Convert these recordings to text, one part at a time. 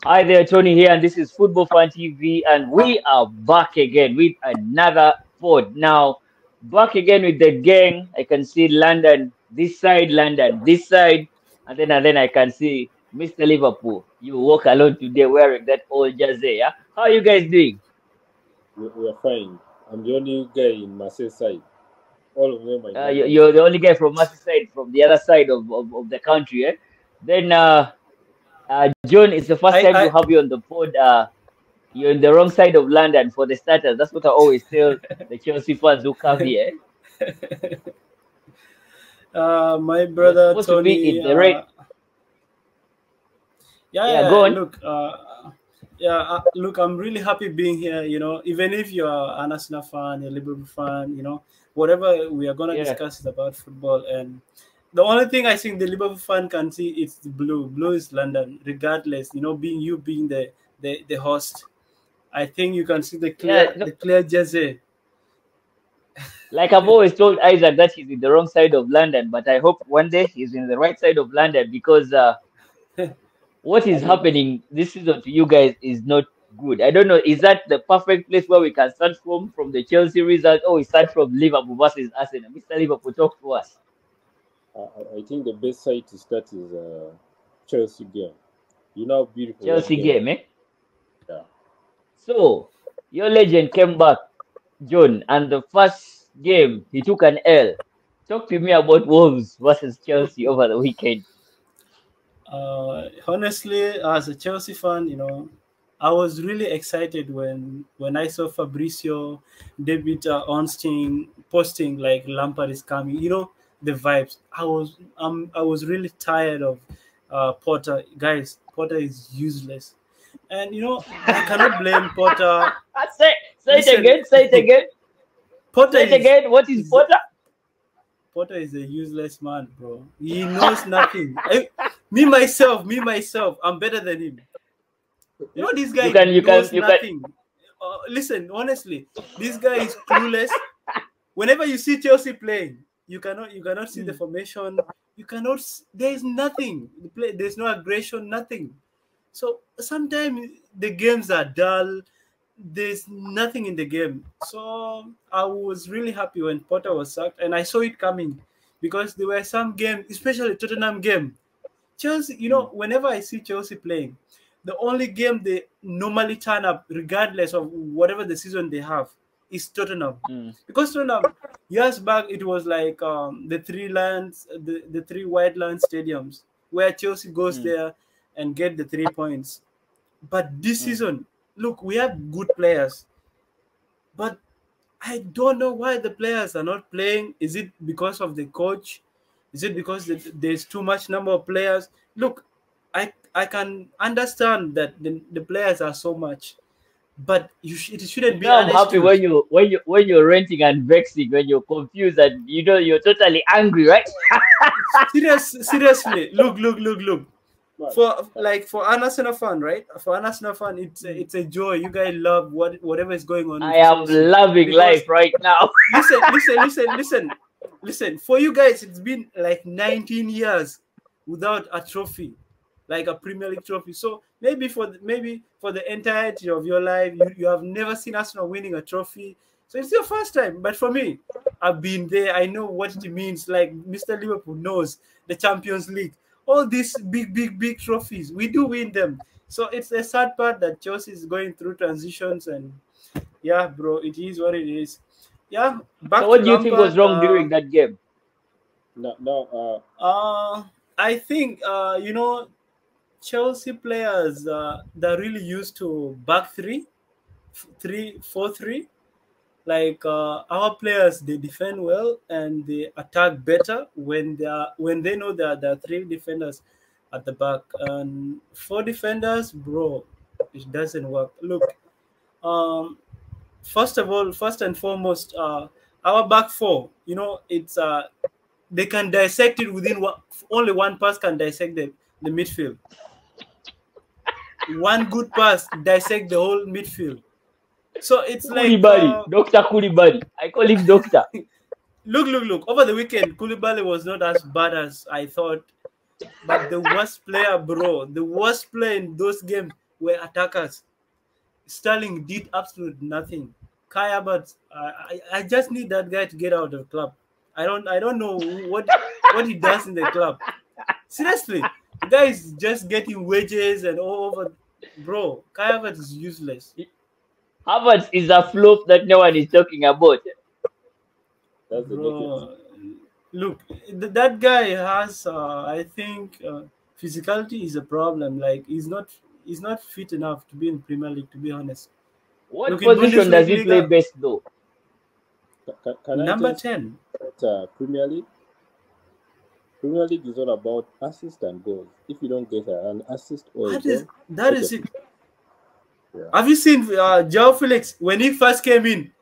Hi there, Tony here, and this is Football Fan TV, and we are back again with another pod. Now, back again with the gang. I can see London this side, and then I can see Mr. Liverpool. You walk alone today wearing that old jersey. Yeah? How are you guys doing? We are fine. I'm the only guy in Marseille side. All of them are in You- London. You're the only guy from Merseyside, from the other side of the country. Eh? Then, John, it's the first time to I have you on the pod. You're on the wrong side of London for the starters. That's what I always tell the Chelsea fans who come here. My You're brother supposed to be Tony. in the red. Yeah, go on. Look, look. I'm really happy being here. Even if you're an Arsenal fan, a Liverpool fan, whatever we are gonna Yeah. discuss is about football. And the only thing I think the Liverpool fan can see is the blue. Blue is London, regardless. Being the host. I think you can see the Yeah. clear No, the clear jersey. like I've always told Isaac that he's in the wrong side of London, but I hope one day he's in the right side of London because what is I mean, happening this season to you guys is not good. I don't know. Is that the perfect place where we can start from the Chelsea result, or we start from Liverpool versus Arsenal? Mr. Liverpool, talk to us. I think the best side to start is Chelsea game. You know how beautiful that Chelsea game was. game, eh? Yeah. So your legend came back, John, and the first game he took an L. Talk to me about Wolves versus Chelsea over the weekend. Honestly, as a Chelsea fan, I was really excited when I saw Fabrizio, David Ornstein posting like Lampard is coming. The vibes. I was really tired of Potter. Guys, Potter is useless, and I cannot blame Potter. Say it Listen, again. Say it again. Potter Say it is again. What is is Potter? Potter is a useless man, bro. He knows nothing. Me myself, I'm better than him. This You guy can. You can. knows You can. nothing. Listen, honestly, this guy is clueless. Whenever you see Chelsea playing, you cannot see the Hmm. formation. There is nothing. There's no aggression, nothing. So sometimes the games are dull. There's nothing in the game. So I was really happy when Potter was sacked, and I saw it coming because there were some games, especially Tottenham game. Chelsea, Hmm. whenever I see Chelsea playing, the only game they normally turn up, regardless of whatever the season they have, is Tottenham. Hmm. Because Tottenham, years back, it was like the three white land stadiums where Chelsea goes Hmm. there and get the 3 points. But this Hmm. season, look, we have good players, but I don't know why the players are not playing. Is it because of the coach? Is it because there's too much number of players? Look, I can understand that the players are so much, but it shouldn't You be know, an I'm happy excuse. when you're renting and vexing, when you're confused and you're totally angry, right? Seriously, look. But For an Arsenal fan, right? For an Arsenal fan, Hmm. it's a joy. You guys love whatever is going on I with am Chelsea loving because life right now. listen. For you guys, it's been like 19 years without a trophy, like a Premier League trophy. So maybe for the entirety of your life, you have never seen Arsenal winning a trophy. So it's your first time. But for me, I've been there. I know what it means. Like Mr. Liverpool knows the Champions League, all these big trophies. We do win them. So it's a sad part that Chelsea is going through transitions, and yeah, bro, it is what it is. Yeah, So, back to what do you think was Lampard. wrong during that game? now, I think Chelsea players they're really used to back three, 4-3. Like our players, they defend well and they attack better when they know that there are three defenders at the back and four defenders, bro. It doesn't work. Look, um, first and foremost, our back four. It's they can dissect it within only one pass can dissect the midfield. One good pass dissect the whole midfield. So it's like Koulibaly, Doctor Koulibaly. I call him Doctor. look. Over the weekend, Koulibaly was not as bad as I thought, but the worst player, bro, the worst player in those games were attackers. Sterling did absolutely nothing. Kai Havertz, I just need that guy to get out of the club. I don't know what he does in the club. Seriously, the guy is just getting wages and all over. Bro, Kai Havertz is useless. Havertz is a flop that no one is talking about. That's the naked. Bro, look, that guy has, I think, physicality is a problem. Like he's not fit enough to be in Premier League. To be honest, What look in position does he play Bundesliga, best though? Can I number just 10. Premier League? Premier League is all about assist and goals. If you don't get an assist or a goal, That is it. Yeah. Have you seen Joao Felix when he first came in?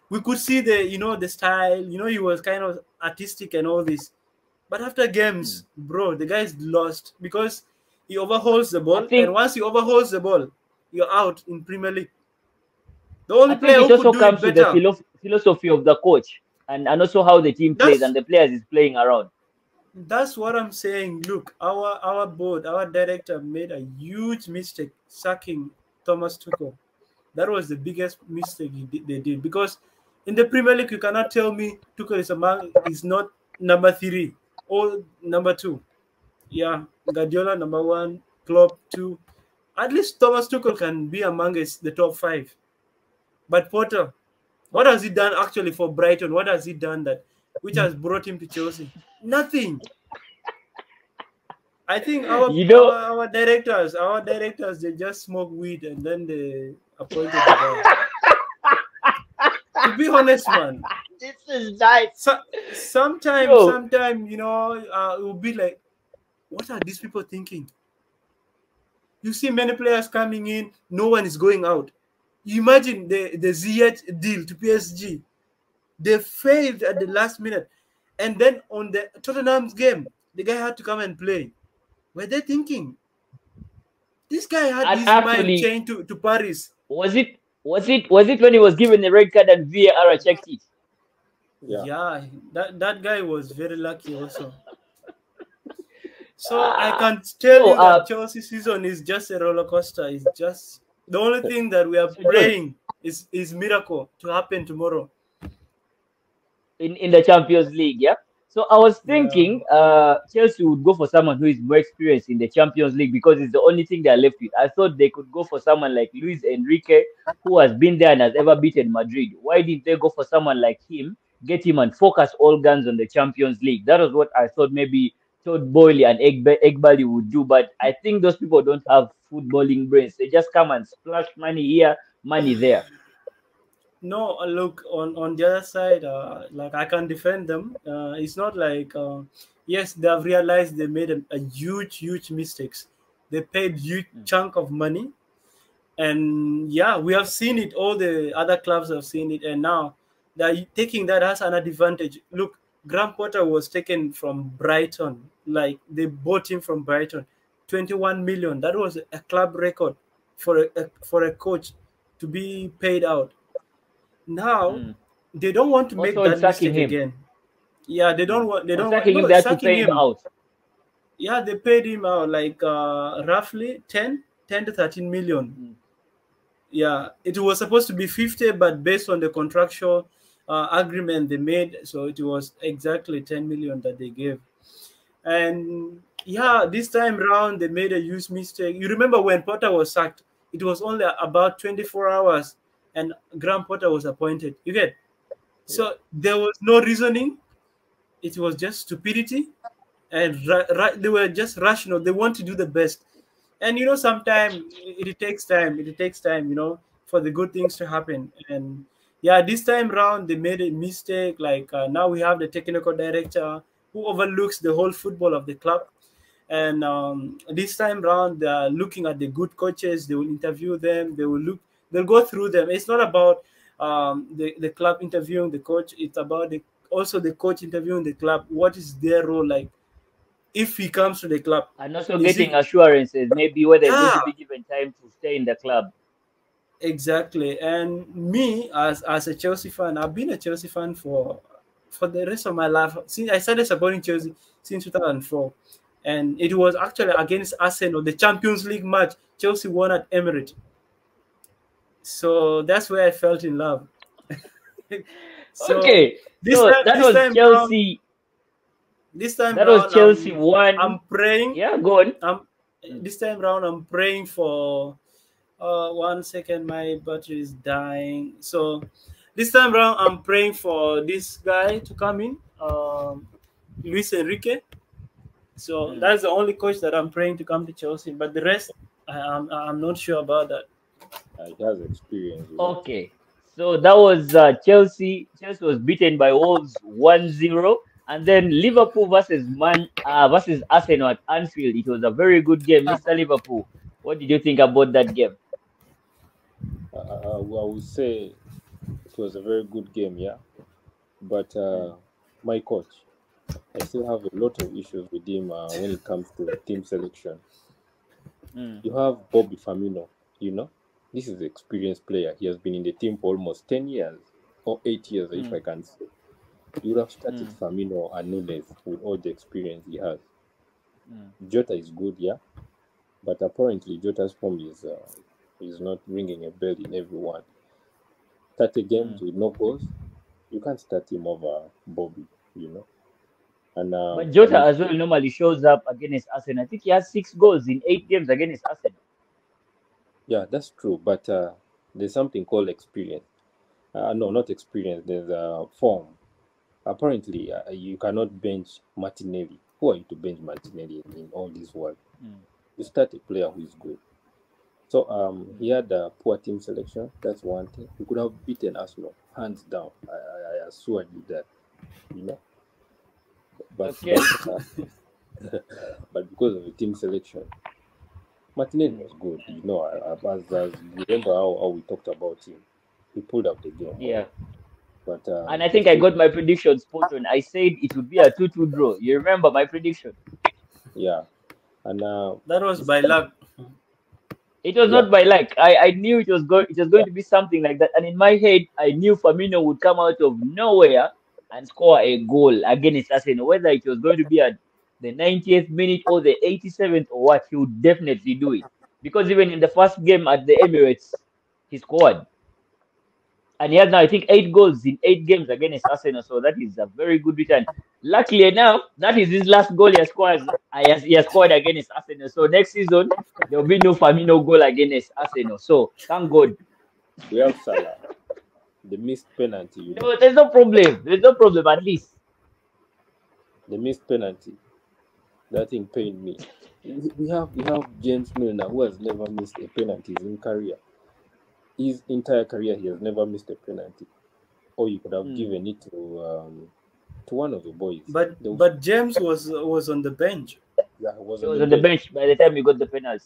We could see the style. He was kind of artistic and all this. But after games, bro, the guy is lost because he overhauls the ball, think- and once he overhauls the ball, you're out in Premier League. The I only think player it who also could do comes it to the better. philosophy of the coach and also how the team plays That's and the players is playing around. that's what I'm saying. Look, our board, our director made a huge mistake sacking Thomas Tuchel. That was the biggest mistake they did because in the Premier League you cannot tell me Tuchel is not number 3 or number 2. Yeah, Guardiola number 1, Klopp 2. At least Thomas Tuchel can be among the top 5. But Potter, what has he done actually for Brighton? What has he done which has brought him to Chelsea? Nothing. I think our directors, they just smoke weed and then they appointed the guy. To be honest, man. This is nice. Sometime, it will be like, what are these people thinking? You see many players coming in, no one is going out. You imagine the Ziyech deal to PSG. They failed at the last minute. And then on the Tottenham's game, the guy had to come and play. Were they thinking? This guy had And his mind actually, chained to Paris. was it when he was given the red card and VAR checked it? Yeah, that guy was very lucky also. So I can tell you that Chelsea season is just a roller coaster. It's just the only thing that we are praying is miracle to happen tomorrow. In the Champions League, yeah. So I was thinking Chelsea would go for someone who is more experienced in the Champions League because it's the only thing they're left with. I thought they could go for someone like Luis Enrique, who has been there and has ever beaten Madrid. Why didn't they go for someone like him, get him and focus all guns on the Champions League? That was what I thought maybe Todd Boehly and Egbali would do. But I think those people don't have footballing brains. They just come and splash money here, money there. No, look, on the other side, like I can defend them. It's not like, yes, they have realized they made a huge mistakes. They paid huge chunk of money, and yeah, we have seen it. All the other clubs have seen it, and now they're taking that as an advantage. Look, Graham Potter was taken from Brighton. Like they bought him from Brighton, 21 million. That was a club record for a coach to be paid out. Now they don't want to make that mistake again. Yeah, they don't want. They don't want him. They have to pay him out. Yeah, they paid him out like roughly 10 to 13 million. Yeah, it was supposed to be 50, but based on the contractual agreement they made, so it was exactly 10 million that they gave. And yeah, this time round they made a huge mistake. You remember when Potter was sacked? It was only about 24 hours. And Graham Potter was appointed. You get? So there was no reasoning. It was just stupidity. And they were just rational. They want to do the best. And, sometimes it takes time. It takes time, for the good things to happen. And, yeah, this time round, they made a mistake. Like, now we have the technical director who overlooks the whole football of the club. And this time round, they're looking at the good coaches. They will interview them. They'll go through them. It's not about the club interviewing the coach. It's about also the coach interviewing the club. What is their role like if he comes to the club? And also getting assurances, maybe whether he's going to be given time to stay in the club. Exactly. And me, as a Chelsea fan, I've been a Chelsea fan for the rest of my life. Since I started supporting Chelsea since 2004. and it was actually against Arsenal, the Champions League match. Chelsea won at Emirates, so that's where I felt in love. So Okay, so that this was time round, Chelsea. That was Chelsea I'm one. praying. Yeah, go on. Mm. This time round, I'm praying for. 1 second, my battery is dying. So this time round, I'm praying for this guy to come in, Luis Enrique. So that's the only coach that I'm praying to come to Chelsea. But the rest, I'm not sure about that. He has experience, Okay, so that was Chelsea. Chelsea was beaten by Wolves 1-0, and then Liverpool versus Arsenal at Anfield. It was a very good game, Mr. Liverpool. What did you think about that game? I would say it was a very good game, yeah. But my coach, I still have a lot of issues with him when it comes to team selection. You have Bobby Firmino, this is an experienced player. He has been in the team for almost 10 years or 8 years, if I can say. You would have started Firmino and Nunes with all the experience he has. Jota is good, yeah, but apparently Jota's form is not ringing a bell in everyone. 30 games with no goals, you can't start him over Bobby, And But Jota coming, as well normally shows up against Arsenal. I think he has 6 goals in 8 games against Arsenal. yeah, that's true, but there's something called experience. No, not experience. There's form. Apparently, you cannot bench Martinelli. Who are you to bench Martinelli in all this world? You start a player who is good. So he had a poor team selection. That's one thing. He could have beaten Arsenal hands down. I assure you that, But Okay. but because of the team selection, Martinelli was good. As you remember how we talked about him, he pulled up the game. Yeah. But And I think I got my prediction spot on. I said it would be a 2-2 draw. You remember my prediction? yeah, and That was by luck. It was yeah, not by luck. I knew it was going to be something like that. And in my head, I knew Firmino would come out of nowhere and score a goal against Arsenal. Whether it was going to be at the 90th minute or the 87th or what, he would definitely do it. Because even in the first game at the Emirates, he scored. And he has now, I think, 8 goals in 8 games against Arsenal. So that is a very good return. Luckily enough, that is his last goal he has scored against Arsenal. So next season, there will be no Firmino goal against Arsenal. So thank God. we have Salah, the missed penalty. No, there's no problem. There's no problem, at least. The missed penalty. That thing pained me. We have James Milner, who has never missed a penalty in career. His entire career, he has never missed a penalty. Or you could have given it to one of the boys. But James was on the bench. Yeah, he was He was on the bench by the time he got the penalty.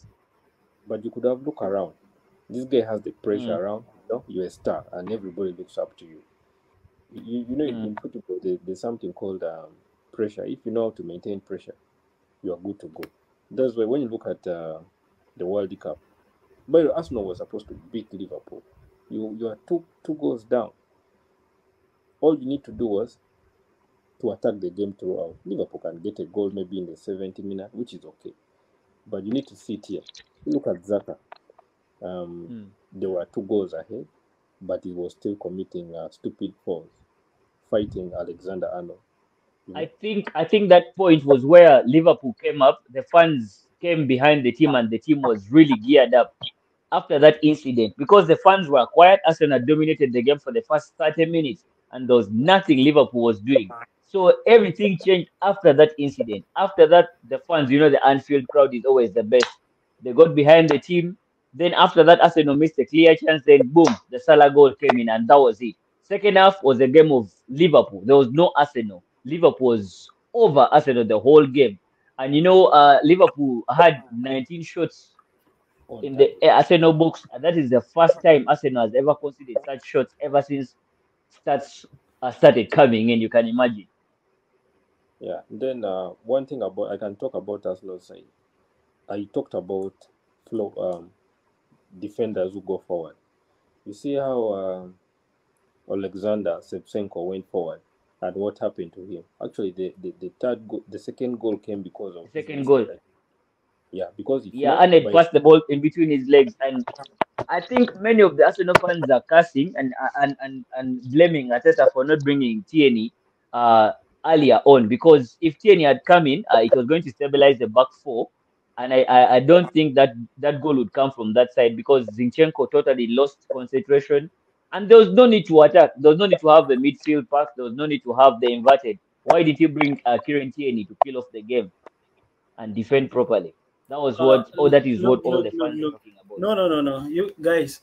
But you could have looked around. This guy has the pressure around. You're a star, and everybody looks up to you. In football, there's something called pressure. If you know how to maintain pressure, you are good to go. That's why when you look at the World Cup, but Arsenal was supposed to beat Liverpool. You are two goals down. All you need to do was to attack the game throughout. Liverpool can get a goal maybe in the 70th minute, which is okay. But you need to sit here. Look at Zaka. There were 2 goals ahead, but he was still committing stupid fouls, fighting Alexander Arnold. I think that point was where Liverpool came up. The fans came behind the team, and the team was really geared up after that incident because the fans were quiet. Arsenal dominated the game for the first 30 minutes, and there was nothing Liverpool was doing. So everything changed after that incident. After that, the fans, the Anfield crowd is always the best. They got behind the team. Then after that, Arsenal missed a clear chance. Then boom, the Salah goal came in, and that was it. Second half was a game of Liverpool. There was no Arsenal. Liverpool was over Arsenal the whole game. And Liverpool had 19 shots in the Arsenal box, and that is the first time Arsenal has ever conceded such shots ever since stats started coming in. You can imagine. Yeah. Then one thing I can talk about Arsenal side. I talked about defenders who go forward. You see how Alexander Shevchenko went forward. at what happened to him. Actually, the second goal came because of The his second goal. mistake. Yeah, because if Yeah, not, and it by passed the ball in between his legs, and I think many of the Arsenal fans are cursing and blaming Ateta for not bringing Tierney earlier on, because if Tierney had come in, it was going to stabilize the back four, and I don't think that that goal would come from that side, because Zinchenko totally lost concentration, and there was no need to attack. There was no need to have the midfield pass. There was no need to have the inverted. Why did you bring Kieran Tierney to kill off the game and defend properly? That was what, oh, that is what all the fans are Look. talking about. No. You guys,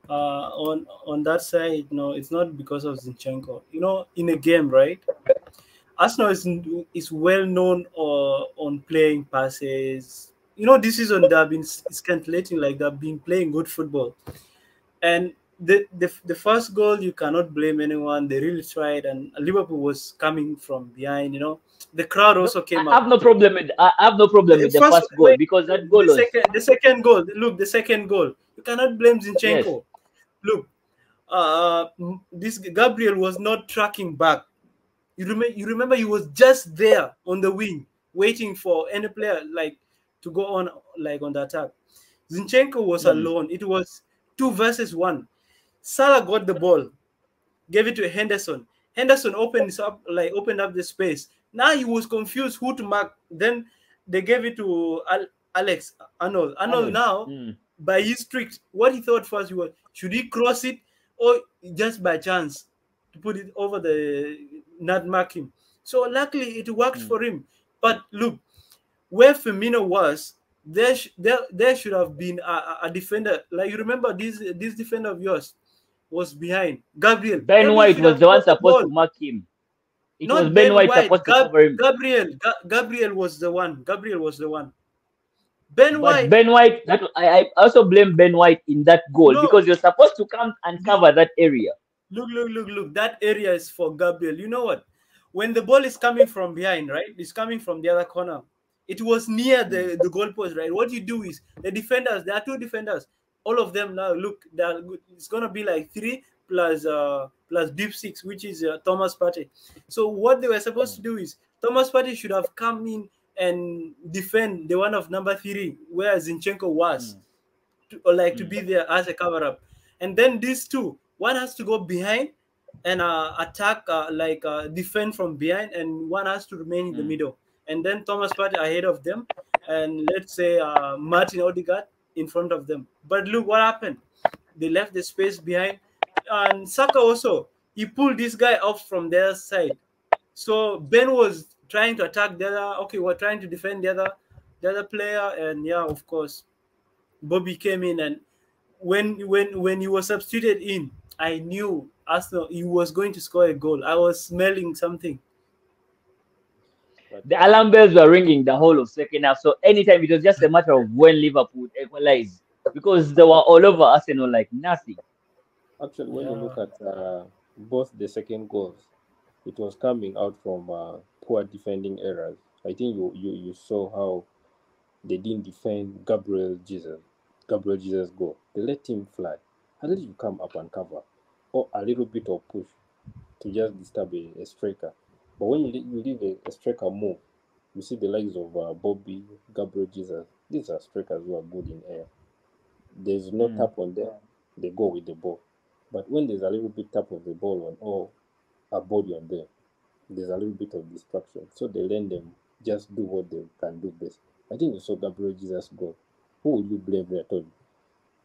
on that side, no, it's not because of Zinchenko. You know, in a game, right? Arsenal is well known on playing passes. You know, this season they have been scintillating, like they've been playing good football. And the first goal, you cannot blame anyone. They really tried, and Liverpool was coming from behind. You know, the crowd No, also I came up. have no problem with The the first, first goal, wait, because that goal was, the second goal. Look, the second goal. You cannot blame yes. Zinchenko. Look, this Gabriel was not tracking back. You remember he was just there on the wing, waiting for any player like to go on like on the attack. Zinchenko was Mm, alone. It was 2 versus 1. Salah got the ball, gave it to Henderson. Henderson opened up the space. Now he was confused who to mark. Then they gave it to Alex Arnold. Arnold Arnold. now, Mm, by his trick, what he thought first was, should he cross it or just by chance to put it over the not mark him. So luckily it worked mm, for him. But look, where Firmino was, there should have been a defender. Like, you remember this defender of yours was behind Gabriel. Ben Gabriel White should was have the one caught the supposed ball, to mark him. It was not Ben Ben White White. supposed to cover him. Gabriel was the one. Gabriel was the one. Ben But White, Ben White, I also blame Ben White in that goal, no. because you're supposed to come and The, cover that area. look. That area is for Gabriel. You know what? When the ball is coming from behind, right? It's coming from the other corner. It was near Mm, the goalpost, right? What you do is the defenders. There are two defenders. All of them now. Look, it's gonna be like 3 plus deep 6, which is Thomas Partey. So what they were supposed mm, to do is Thomas Partey should have come in and defend the one of number 3, where Zinchenko was, mm, or like to mm, be there as a cover up. And then these two, one has to go behind and attack, defend from behind, and one has to remain in the mm, middle. And then Thomas Partey ahead of them, and let's say Martin Odegaard in front of them. But look what happened. They left the space behind, and Saka also, he pulled this guy off from their side. So Ben was trying to attack the other. Okay, we're trying to defend the other player, and yeah, of course, Bobby came in, and when he was substituted in, I knew Arsenal he was going to score a goal. I was smelling something. but The alarm bells were ringing the whole of second half. So anytime, it was just a matter of when Liverpool would equalize, because they were all over Arsenal like nothing. actually, when you Yeah, look at both the second goals, it was coming out from poor defending errors. I think you saw how they didn't defend Gabriel Jesus goal. They let him fly. At least you come up and cover, or a little bit of push to just disturb a striker. But when you leave a striker move, you see the likes of Bobby, Gabriel Jesus. These are strikers who are good in air. There's no Mm. tap on them, they go with the ball. But when there's a little bit tap of the ball on or a body on them, there's a little bit of distraction. So they let them just do what they can do best. I think you saw Gabriel Jesus go. Who would you blame there, Tony,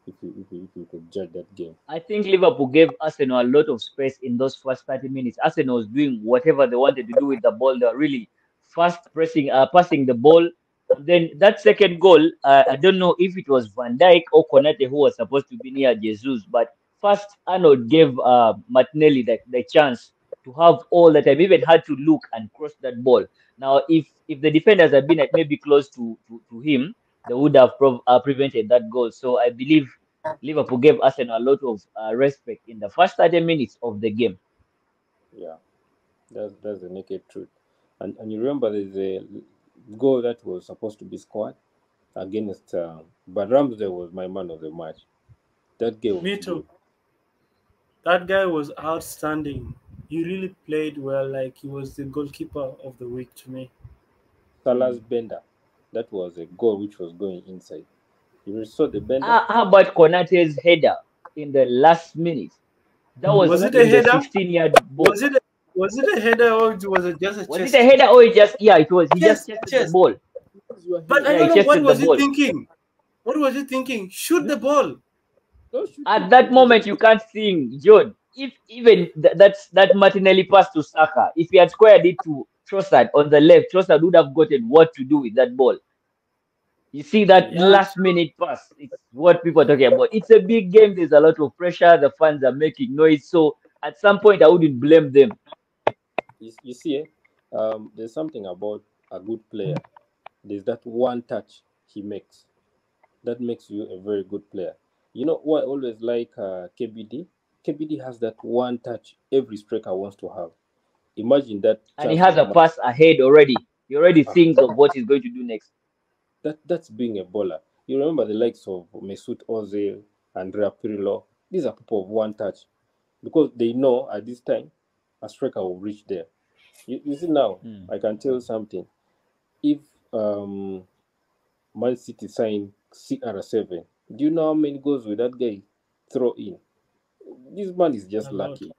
if you could judge that game? I think Liverpool gave Arsenal a lot of space in those first 30 minutes. Arsenal was doing whatever they wanted to do with the ball. They were really fast passing the ball. And then that second goal, I don't know if it was Van Dijk or Konate who was supposed to be near Jesus, but first Arnold gave Martinelli the chance to have all that time, even had to look and cross that ball. Now, if the defenders had been maybe close to him, they would have prevented that goal. So I believe Liverpool gave Arsenal a lot of respect in the first 30 minutes of the game. Yeah, that's the naked truth. And you remember there's a goal that was supposed to be scored against, but Ramsdale was my man of the match. That game was me good. too. That guy was outstanding. he really played well. Like he was the goalkeeper of the week to me. Salah's bender. That was a goal which was going inside. You saw the bender? How about Konate's header in the last minute? That was Was it a in the header? 16-yard Was box. it? Was it a header or was it just a Was it a chest? header or it just, yeah, it was. He just Chest, chested the chest. ball. Because you are But here. I Yeah, don't he know what chested the was he ball. thinking. What was he thinking? Shoot Hmm? the ball. Don't shoot At it. that It was moment, you can't think, John. If even that Martinelli pass to Saka, if he had squared it to Trossard on the left, Trossard would have gotten what to do with that ball. You see that Yeah, last minute pass. It's what people are talking about. It's a big game. There's a lot of pressure. The fans are making noise. So at some point, I wouldn't blame them. you see, there's something about a good player. There's that one touch he makes that makes you a very good player. You know what I always like KBD? KBD has that one touch every striker wants to have. Imagine that And he chance has of a pass ahead already. He already ah, thinks of what he's going to do next. that's being a bowler. You remember the likes of Mesut Ozil, Andrea Pirlo. These are people of one touch because they know at this time a striker will reach there. You see now, Hmm. I can tell you something. If um, Man City sign CR7, do you know how many goals will that guy throw in? This man is a just lot. lucky.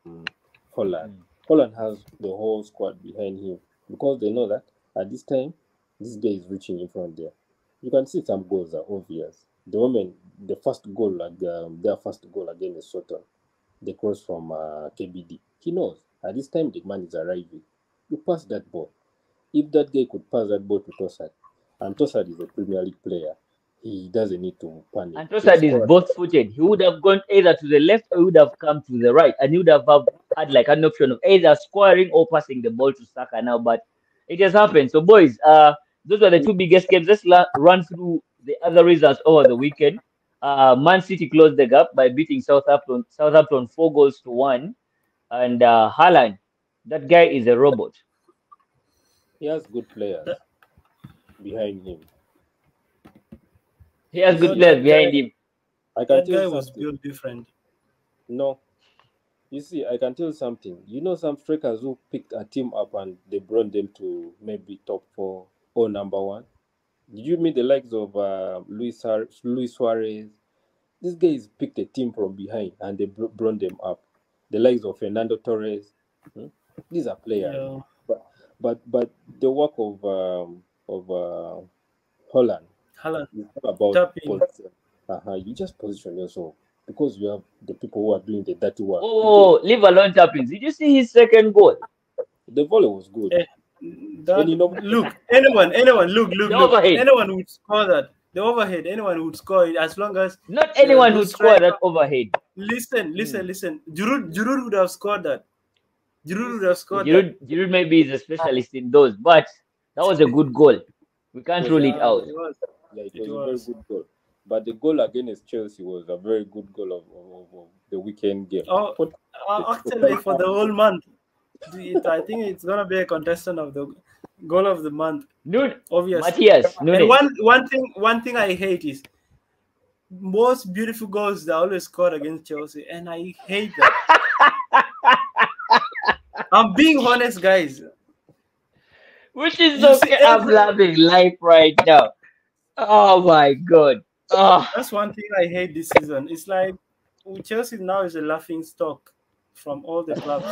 Mm, Holland. Hmm. Holland has the whole squad behind him because they know that at this time, this guy is reaching in front there. You can see some goals are obvious. The moment the first goal, like their first goal against Soton, the cross from KBD. He knows at this time the man is arriving. You pass that ball. If that guy could pass that ball to Tossard, and Tossard is a Premier League player, he doesn't need to panic. And He'll Trossard is score. both footed. He would have gone either to the left or he would have come to the right. And he would have had like an option of either scoring or passing the ball to Saka now. But it has happened. So, boys, those are the two biggest games. Let's run through the other results over the weekend. Man City closed the gap by beating Southampton. Southampton 4-1, and Haaland, that guy is a robot. He has good players That, behind him. He has You good see, players behind him. I can that tell you guy was something. built different. No, you see, I can tell you something. You know, some strikers who picked a team up and they brought them to maybe top four or number one. Did you meet the likes of Luis Suarez? These guys picked a team from behind and they brought them up. The likes of Fernando Torres. Hmm? These are players. Yeah, But but the work of Holland Haaland is all about tapping. position. You just position yourself because you have the people who are doing the dirty work. The goal, Oh, leave alone tappings. Did you see his second goal? the volley was good, Eh, and that you know, look, anyone, The look, overhead. anyone would score that. The overhead, anyone would score it as long as Not anyone the would score striker. that overhead. Listen, hmm, listen. Giroud would have scored that. you Giroud would see, have scored that. Giroud maybe is a specialist in those, but that was a good goal. We it can't was a rule it good Yeah, out. goal. it was. Yeah, it It was a very was. good goal. But the goal against Chelsea was a very good goal of the weekend game. Oh, What the actually, for the title? whole month, I think it's gonna be a contestant of the goal of the month, obviously. Matthias And Nunes. one thing I hate is most beautiful goals they always scored against Chelsea, and I hate that. I'm being honest, guys. Which is You see, okay. I'm loving life right now. Oh my god. Oh. that's one thing I hate this season. It's like Chelsea now is a laughing stock from all the clubs.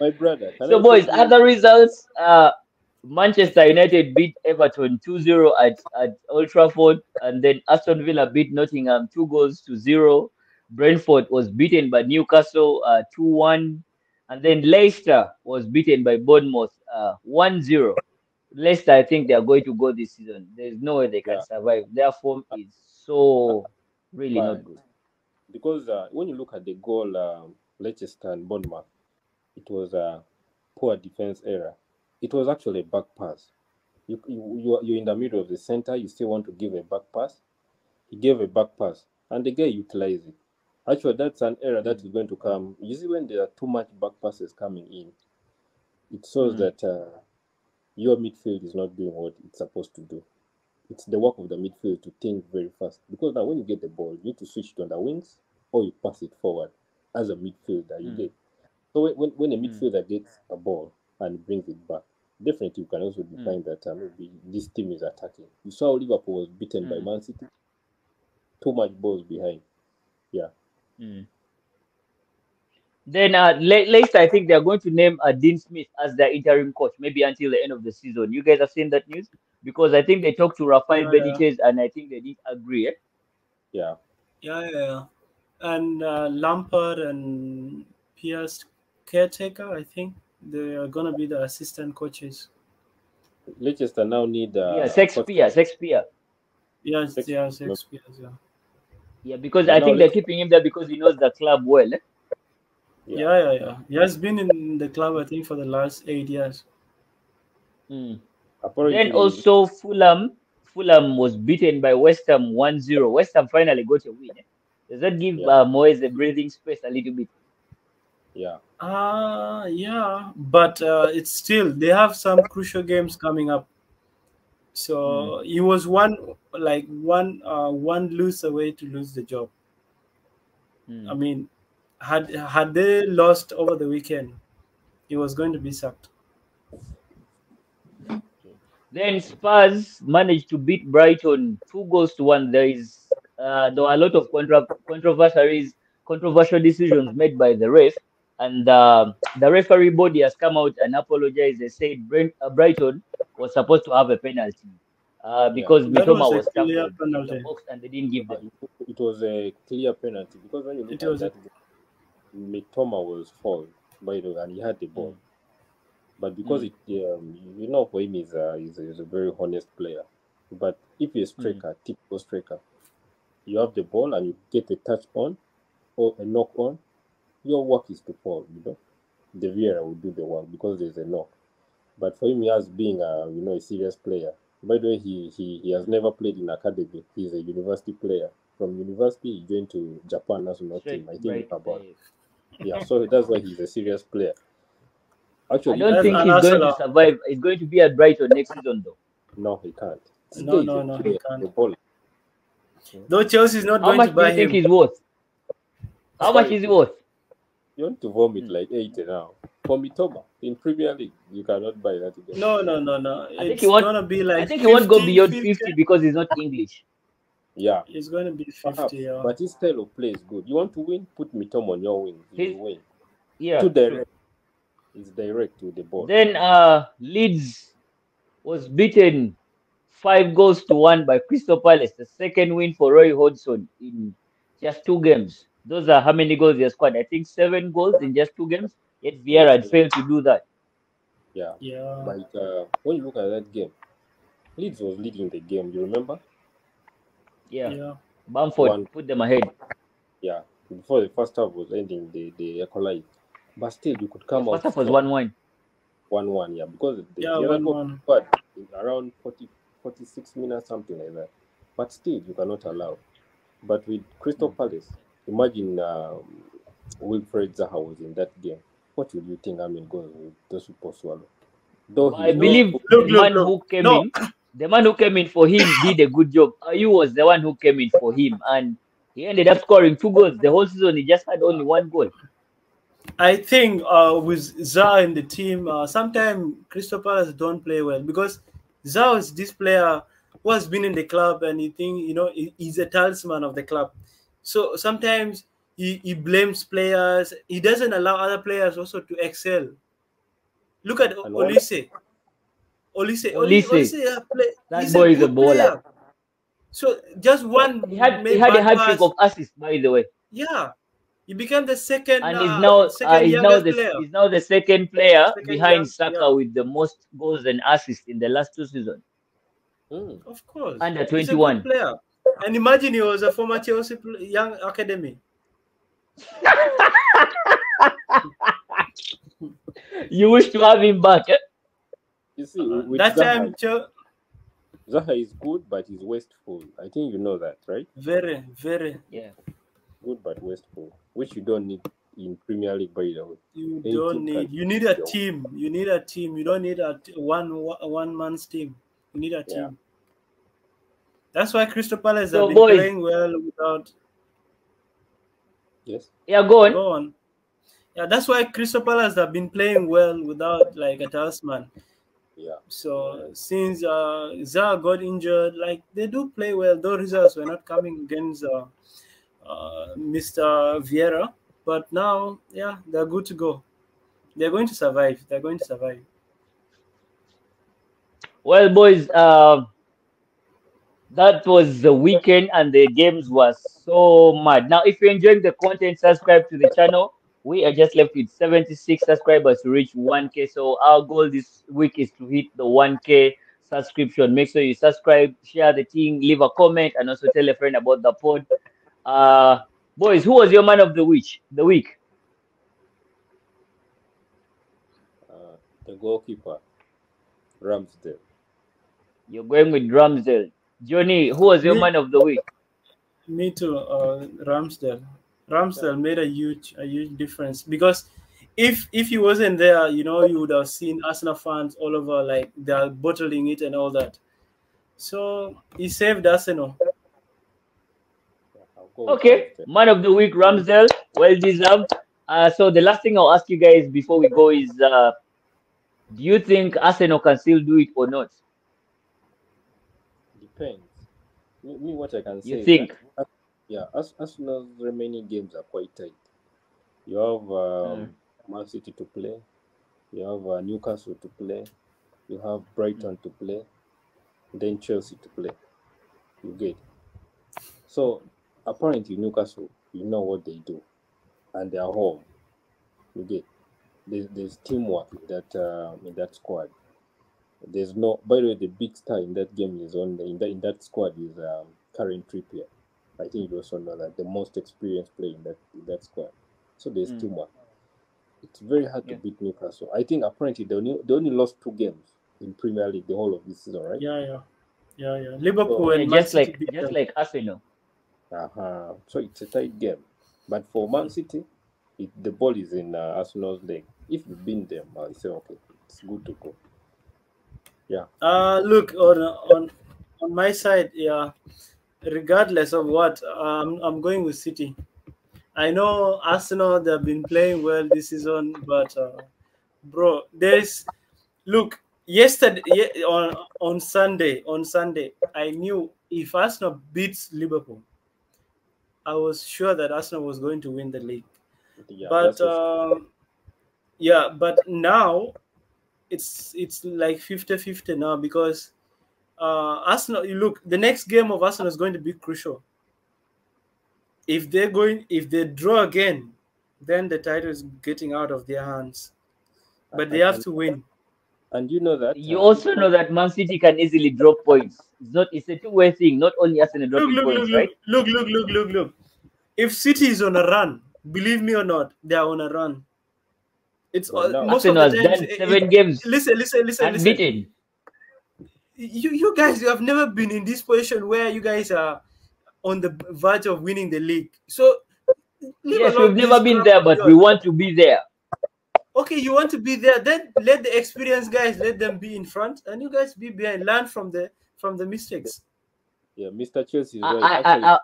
My brother, can So, I tell boys, you? other results. Manchester United beat Everton 2-0 at Old Trafford, and then Aston Villa beat Nottingham 2-0. Brentford was beaten by Newcastle 2-1, and then Leicester was beaten by Bournemouth 1-0. Leicester, I think they are going to go this season. There's no way they can Yeah, survive. Their form uh, is so really not bad good. because when you look at the goal, Leicester and Bournemouth, it was a poor defense error. It was actually a back pass. You're in the middle of the center. You still want to give a back pass. He gave a back pass, and the guy utilized it. Actually, that's an error that is Mm. going to come. You see, when there are too much back passes coming in, it shows Mm. that your midfield is not doing what it's supposed to do. It's the work of the midfield to think very fast. Because now, when you get the ball, you need to switch it on the wings or you pass it forward as a midfielder. You Mm. get. So when a midfielder gets a ball and brings it back, definitely you can also define that maybe this team is attacking. You saw Liverpool was beaten by Man City, too much balls behind. Yeah. Then Leicester, I think they are going to name Dean Smith as their interim coach, maybe until the end of the season. You guys have seen that news? Because I think they talked to Rafael Yeah, Benitez, and I think they did agree. Yeah. yeah. And Lampard and Pierce caretaker, I think they are gonna be the assistant coaches. Leicester now need Yeah, coach. Shakespeare. Yes, Six- yeah, Shakespeare, yeah. Yeah, because Yeah, I now think they're keeping him there because he knows the club well. yeah. Yeah. He has been in the club, I think, for the last 8 years. Then Apparently, also Fulham was beaten by West Ham 1-0. West Ham finally got a win. Does that give yeah, Moyes a breathing space a little bit? yeah. Yeah, but it's still they have some crucial games coming up. So he was one lose away to lose the job. I mean, had they lost over the weekend, he was going to be sacked. Then Spurs managed to beat Brighton 2 goals to 1. There were a lot of controversial decisions made by the ref, and the referee body has come out and apologized. They said Brighton was supposed to have a penalty Yeah. because That was Mitoma a was clear tackled in the penalty. box and they didn't give them. It was a clear penalty because when you look It at was that, Mitoma was fouled by the and he had the ball. But because for him he's a very honest player. But if you're a striker, typical striker, you have the ball and you get a touch on or a knock on, your work is to fall. The Vieira will do the work because there's a knock. But for him, he has being a serious player. By the way, he has never played in academy. He's a university player. From university, he joined to Japan national team. Straight I think Brighton. about so that's why he's a serious player. I Actually, don't as think an he's going to Arsenal. survive. He's going to be at Brighton next season, though. no, he can't. This guy is a No, he player, can't. a baller. Though Chelsea is not How going to much do buy you think him. he's worth? How much is he worth? You want to vomit like 80 now. For Mitoma, in Premier League, you cannot buy that again. No. I think It's he won't. gonna be like I think he won't go 50, beyond 50. 50 because he's not English. Yeah, It's gonna be 50. perhaps. Yeah. But his style of play is good. You want to win? Put Mitoma on your wing. He will win. Yeah. Too direct. It's direct to the ball. Then Leeds was beaten 5 goals to 1 by Crystal Palace. The second win for Roy Hodgson in just 2 games. Those are how many goals he scored? I think 7 goals in just 2 games. Yet Vieira had failed to do that. Yeah. Yeah. But when you look at that game, Leeds was leading the game. You remember? Yeah. Bamford put them ahead. Yeah. Before the first half was ending, they equalized. But still, you could come out. First half was 1-1. 1-1, yeah. Because the other 1-1. goal was around 46 minutes, something like that. But still, you cannot allow. But with Crystal Palace, imagine Wilfred Zaha was in that game. What would you think goes with those people swallow? Though I believe the man who came in for him did a good job. Ayew was the one who came in for him, and he ended up scoring 2 goals. The whole season, he just had only 1 goal. I think with Zaha in the team, sometimes Crystal Palace don't play well because Zaha is this player who has been in the club and he's a talisman of the club. So sometimes he blames players. He doesn't allow other players also to excel. Look at Olise. Olise, that boy is a baller. Player. So just one. He had a hat trick of assists, by the way. Yeah, he became the second. And he's now the second player behind Saka with the most goals and assists in the last 2 seasons. Of course, under 21. He's a good player. And imagine he was a former Chelsea young academy. You wish to have him back, eh? You see, with that Zaha, time, Zaha is good, but he's wasteful. I think you know that, right? Very. Yeah. Good, but wasteful, which you don't need in Premier League, by the way. You don't need. You need a team. You need a team. You don't need a one man's team. You need a team. Yeah. That's why Crystal Palace have been playing well without. Yes. Yeah, go on. Go on. Yeah, that's why Crystal Palace have been playing well without like a talisman. Yeah. So since Zaha got injured, like they do play well. Though results were not coming against Mr. Vieira, but now, yeah, they're good to go. They're going to survive. They're going to survive. Well, boys, that was the weekend and the games was so mad. Now, if you're enjoying the content, subscribe to the channel. We are just left with 76 subscribers to reach 1K. So our goal this week is to hit the 1K subscription. Make sure you subscribe, share the thing, leave a comment, and also tell a friend about the pod. Uh, boys, who was your man of the week? The goalkeeper, Ramsdale. You're going with Ramsdale. Johnny, who was your Me, man of the week? me too. Ramsdale. Ramsdale made a huge difference because if he wasn't there, you would have seen Arsenal fans all over, like they're bottling it and all that. So he saved Arsenal. I'll go with Okay, Ramsdale. man of the week, Ramsdale. Well deserved. So the last thing I'll ask you guys before we go is, do you think Arsenal can still do it or not? Depends. What I can You say is think? that, yeah, Arsenal's remaining games are quite tight. You have Man City to play. You have Newcastle to play. You have Brighton to play. Then Chelsea to play. You get. So apparently Newcastle, you know what they do, and they are home. You get. There's teamwork in that squad. There's no. By the way, the big star in that game is in that squad is Karen Trippier. I think you also know that the most experienced player in that squad. So there's teamwork. It's very hard to Yeah. beat Newcastle. I think apparently they only lost 2 games in Premier League the whole of this season, right? Yeah. Liverpool Yeah, and Man just City like beat just them. like Arsenal. So it's a tight game. But for Man City, the ball is in Arsenal's leg. If you beat them, I say okay, it's good to go. Yeah. Look, on my side, yeah. Regardless of what, I'm going with City. I know Arsenal, they've been playing well this season, but bro, look, yesterday, on Sunday, I knew if Arsenal beats Liverpool, I was sure that Arsenal was going to win the league. Yeah, But that's also yeah, but now it's like 50-50 now because Arsenal. You look, the next game of Arsenal is going to be crucial. If they draw again, then the title is getting out of their hands. But they have and, to win. and you know that You also if know that Man City can easily drop points. It's a two-way thing, not only Arsenal Look, dropping look, look, points, look, right? look, look, look, look, look. If City is on a run, believe me or not, they are on a run. It's but now most of Arsenal the has times. done 7 games Listen. unbeaten. You guys, you have never been in this position where you guys are on the verge of winning the league. So leave Yes, we've alone this never been crap there, of but we yours. want to be there. Okay, you want to be there, then let the experienced guys, let them be in front, and you guys be behind. Learn from the mistakes. yeah, Mr. Chelsea is I, right. I, Actually,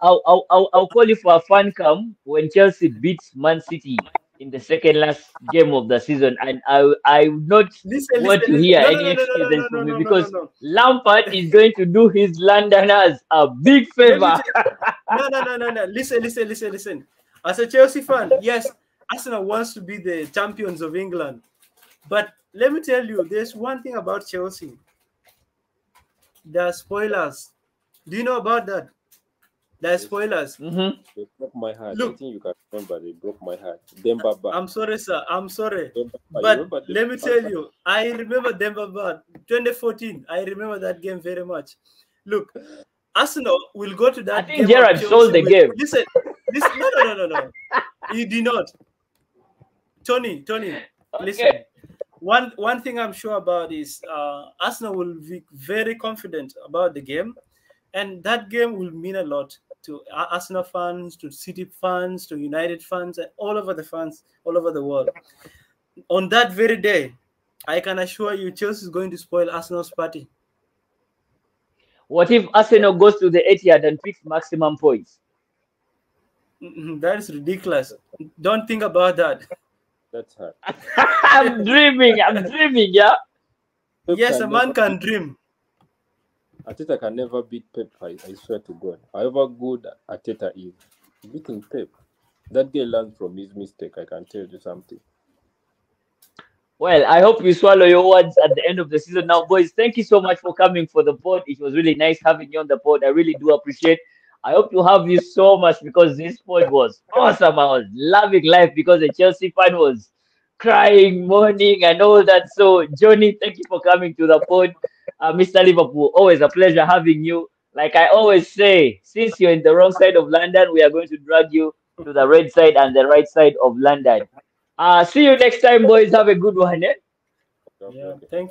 I'll call you for a fan cam when Chelsea beats Man City in the second last game of the season, and I would not Listen, want listen, to listen. hear No, no, any no, no, no, excuses no, from no, me no, no, no, because no. Lampard is going to do his Londoners a big Let me favor. tell no. Listen. As a Chelsea fan, yes, Arsenal wants to be the champions of England. But let me tell you, there's one thing about Chelsea. There are spoilers. Do you know about that? There are yes, spoilers. Hmm. they broke my heart. I Look, think you can remember they broke my heart. Demba Ba. I'm sorry, sir. I'm sorry. Demba Ba. You But remember let me Demba tell Ba? you, I remember Denver Bad 2014. I remember that game very much. Look, Arsenal will go to I that think game and Gerard sold Chelsea the will game. listen. No. He did not. Tony, listen. Okay. One thing I'm sure about is Arsenal will be very confident about the game, and that game will mean a lot to Arsenal fans, to City fans, to United fans, and all over the fans all over the world. On that very day, I can assure you, Chelsea is going to spoil Arsenal's party. What if Arsenal goes to the Etihad and picks maximum points? That is ridiculous. Don't think about that. That's hard. I'm dreaming. I'm dreaming. Yeah. Pep Yes, can a man never can dream. Ateta can never beat Pep. I swear to God. However good Ateta is, beating Pep, that guy learns from his mistake. I can tell you something. Well, I hope you swallow your words at the end of the season. Now, boys, thank you so much for coming for the pod. It was really nice having you on the pod. I really do appreciate. I hope to have you so much because this pod was awesome. I was loving life because the Chelsea fan was crying, mourning, and all that. So, Johnny, thank you for coming to the pod. Mr. Liverpool, always a pleasure having you. Like I always say, since you're in the wrong side of London, we are going to drag you to the red side and the right side of London. See you next time, boys. Have a good one. Eh? Yeah, Okay. thank you.